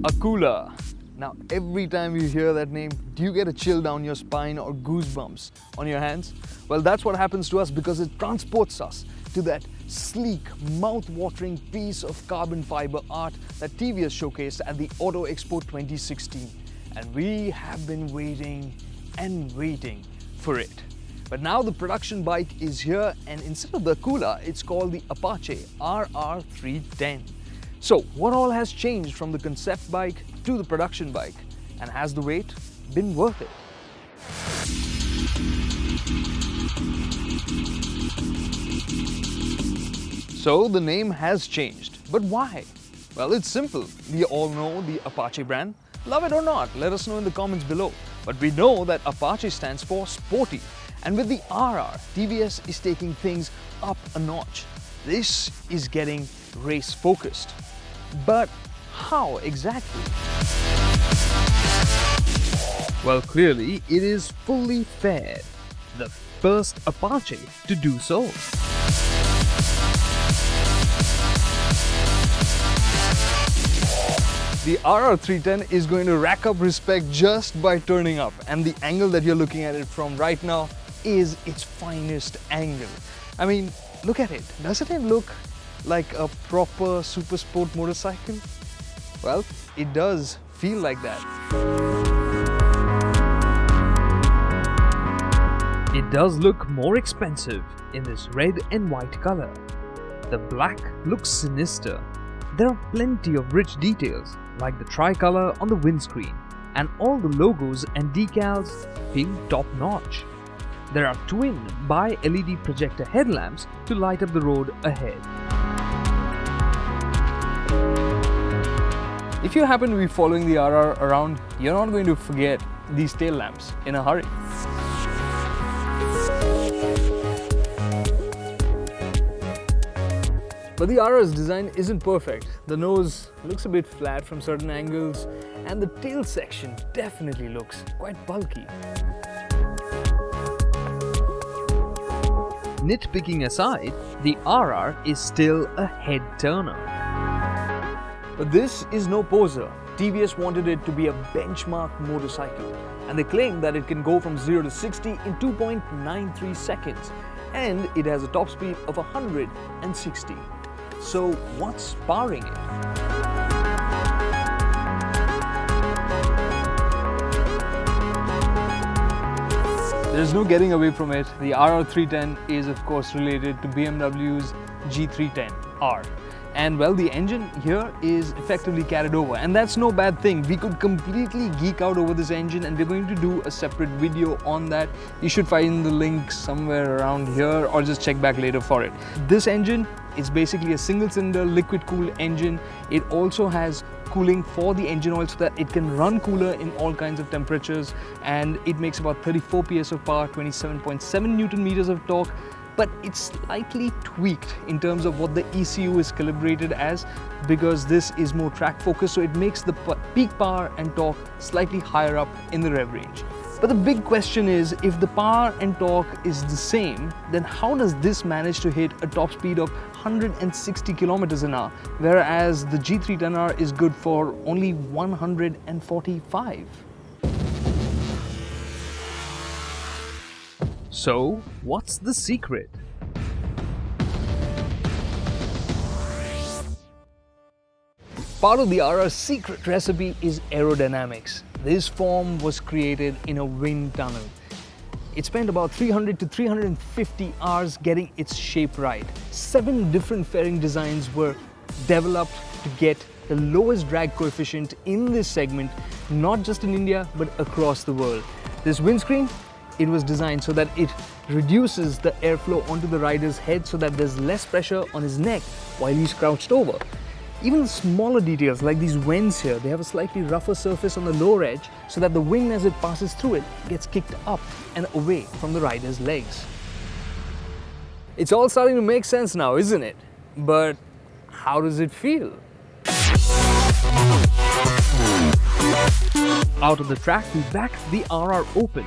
A cooler. Now, every time you hear that name, do you get a chill down your spine or goosebumps on your hands? Well, that's what happens to us because it transports us to that sleek, mouth-watering piece of carbon fiber art that TVS showcased at the Auto Expo 2016. And we have been waiting and waiting for it. But now the production bike is here, and instead of the cooler, it's called the Apache RR310. So, what all has changed from the concept bike to the production bike? And has the wait been worth it? So, the name has changed. But why? Well, it's simple. We all know the Apache brand. Love it or not, let us know in the comments below. But we know that Apache stands for sporty. And with the RR, TVS is taking things up a notch. This is getting race focused. But how exactly? Well, clearly it is fully fared. The first Apache to do so. The RR310 is going to rack up respect just by turning up, and the angle that you're looking at it from right now is its finest angle. I mean, look at it. Doesn't it look like a proper super sport motorcycle? Well, it does feel like that. It does look more expensive in this red and white color. The black looks sinister. There are plenty of rich details like the tricolor on the windscreen, and all the logos and decals feel top-notch. There are twin bi-LED projector headlamps to light up the road ahead. If you happen to be following the RR around, you're not going to forget these tail lamps in a hurry. But the RR's design isn't perfect. The nose looks a bit flat from certain angles, and the tail section definitely looks quite bulky. Nitpicking aside, the RR is still a head turner. But this is no poser. TVS wanted it to be a benchmark motorcycle, and they claim that it can go from 0 to 60 in 2.93 seconds, and it has a top speed of 160. So what's powering it? There's no getting away from it. The RR310 is of course related to BMW's G310R. And well, the engine here is effectively carried over, and that's no bad thing. We could completely geek out over this engine, and we're going to do a separate video on that. You should find the link somewhere around here, or just check back later for it. This engine is basically a single-cylinder liquid-cooled engine. It also has cooling for the engine oil so that it can run cooler in all kinds of temperatures, and it makes about 34 PS of power, 27.7 Newton meters of torque. But it's slightly tweaked in terms of what the ECU is calibrated as, because this is more track focused, so it makes the peak power and torque slightly higher up in the rev range. But the big question is, if the power and torque is the same, then how does this manage to hit a top speed of 160 kilometers an hour, whereas the G310R is good for only 145? So, what's the secret? Part of the RR's secret recipe is aerodynamics. This form was created in a wind tunnel. It spent about 300 to 350 hours getting its shape right. 7 different fairing designs were developed to get the lowest drag coefficient in this segment, not just in India, but across the world. This windscreen, it was designed so that it reduces the airflow onto the rider's head so that there's less pressure on his neck while he's crouched over. Even the smaller details like these vents here, they have a slightly rougher surface on the lower edge so that the wind as it passes through it gets kicked up and away from the rider's legs. It's all starting to make sense now, isn't it? But how does it feel? Out of the track, we backed the RR open.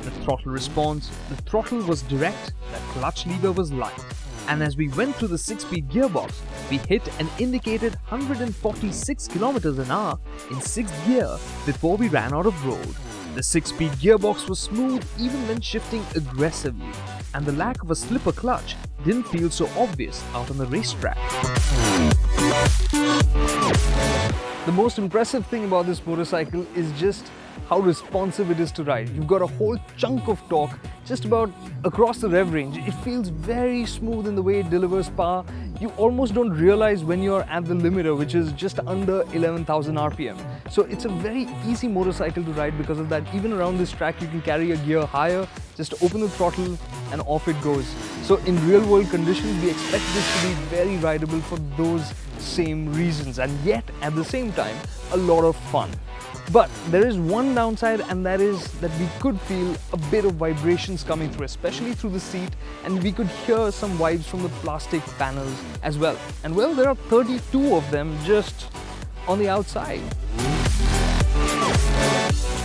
The throttle response, the throttle was direct, the clutch lever was light. And as we went through the 6-speed gearbox, We hit an indicated 146 km an hour in 6th gear before we ran out of road. The 6-speed gearbox was smooth even when shifting aggressively, and the lack of a slipper clutch didn't feel so obvious out on the racetrack. The most impressive thing about this motorcycle is just how responsive it is to ride. You've got a whole chunk of torque just about across the rev range. It feels very smooth in the way it delivers power. You almost don't realize when you're at the limiter, which is just under 11,000 RPM. So it's a very easy motorcycle to ride because of that. Even around this track, you can carry a gear higher, just open the throttle and off it goes. So in real world conditions, we expect this to be very rideable for those same reasons, and yet at the same time, a lot of fun. But there is one downside, and that is that we could feel a bit of vibrations coming through, especially through the seat, and we could hear some vibes from the plastic panels as well. And well, there are 32 of them just on the outside.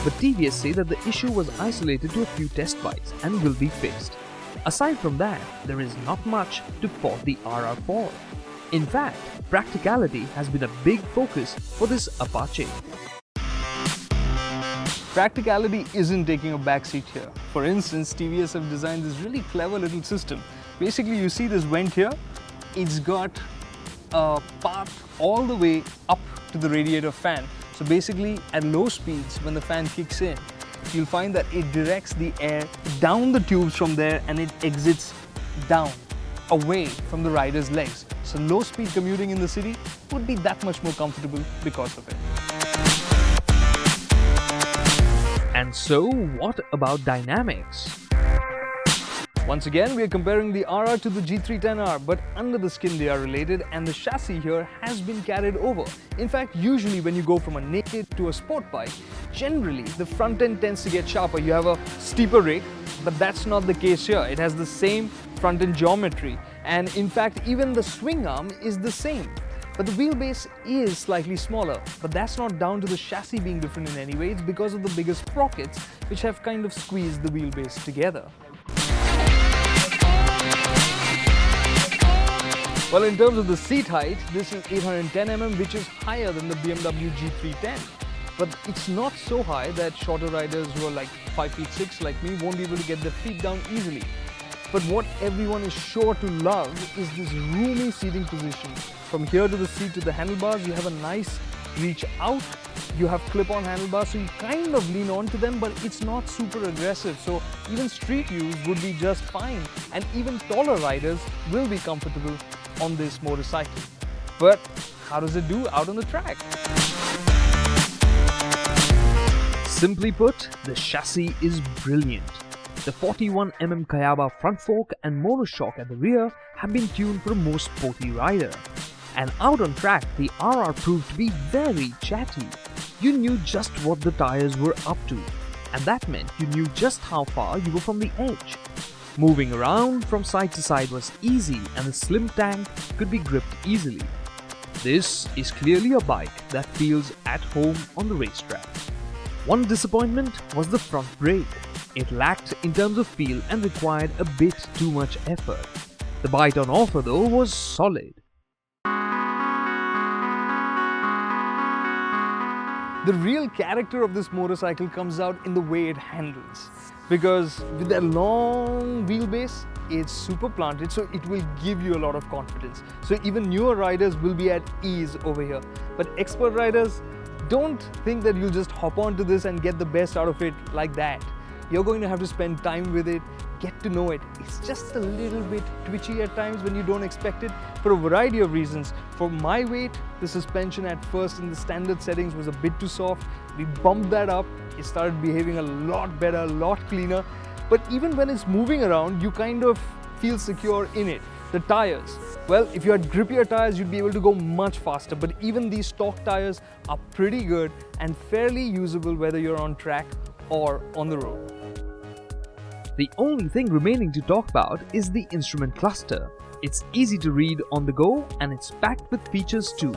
But TVS say that the issue was isolated to a few test bikes and will be fixed. Aside from that, there is not much to fault the RR4. In fact, practicality has been a big focus for this Apache. Practicality isn't taking a backseat here. For instance, TVS have designed this really clever little system. Basically, you see this vent here, it's got a path all the way up to the radiator fan. So basically, at low speeds, when the fan kicks in, you'll find that it directs the air down the tubes from there and it exits down, away from the rider's legs. So low speed commuting in the city would be that much more comfortable because of it. And so, what about dynamics? Once again, we are comparing the RR to the G310R, but under the skin they are related, and the chassis here has been carried over. In fact, usually when you go from a naked to a sport bike, generally the front end tends to get sharper. You have a steeper rake, but that's not the case here. It has the same front end geometry, and in fact even the swing arm is the same. But the wheelbase is slightly smaller, but that's not down to the chassis being different in any way. It's because of the bigger sprockets which have kind of squeezed the wheelbase together. Well, in terms of the seat height, this is 810 mm, which is higher than the BMW G310. But it's not so high that shorter riders who are like 5'6" like me won't be able to get their feet down easily. But what everyone is sure to love is this roomy seating position. From here to the seat to the handlebars, you have a nice reach out. You have clip-on handlebars, so you kind of lean onto them, but it's not super aggressive. So even street use would be just fine, and even taller riders will be comfortable on this motorcycle. But how does it do out on the track? Simply put, the chassis is brilliant. The 41 mm Kayaba front fork and monoshock at the rear have been tuned for a more sporty rider. And out on track, the RR proved to be very chatty. You knew just what the tires were up to, and that meant you knew just how far you were from the edge. Moving around from side to side was easy, and the slim tank could be gripped easily. This is clearly a bike that feels at home on the racetrack. One disappointment was the front brake. It lacked in terms of feel and required a bit too much effort. The bite on offer though was solid. The real character of this motorcycle comes out in the way it handles. Because with that long wheelbase, it's super planted, so it will give you a lot of confidence. So even newer riders will be at ease over here. But expert riders, don't think that you'll just hop onto this and get the best out of it like that. You're going to have to spend time with it, get to know it. It's just a little bit twitchy at times when you don't expect it, for a variety of reasons. For my weight, the suspension at first in the standard settings was a bit too soft. We bumped that up, it started behaving a lot better, a lot cleaner. But even when it's moving around, you kind of feel secure in it. The tires, well, if you had grippier tires, you'd be able to go much faster, but even these stock tires are pretty good and fairly usable whether you're on track or on the road. The only thing remaining to talk about is the instrument cluster. It's easy to read on the go and it's packed with features too.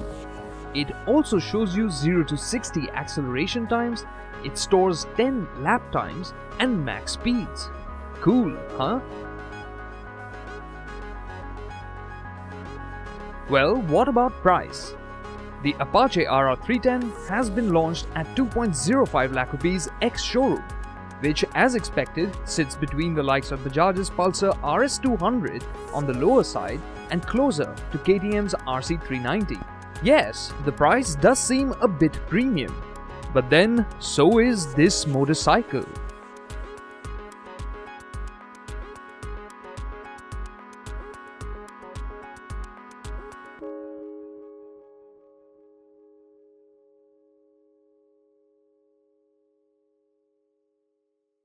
It also shows you 0 to 60 acceleration times, it stores 10 lap times and max speeds. Cool, huh? Well, what about price? The Apache RR310 has been launched at 2.05 lakh rupees ex-showroom, which as expected sits between the likes of Bajaj's Pulsar RS200 on the lower side and closer to KTM's RC390. Yes, the price does seem a bit premium, but then so is this motorcycle.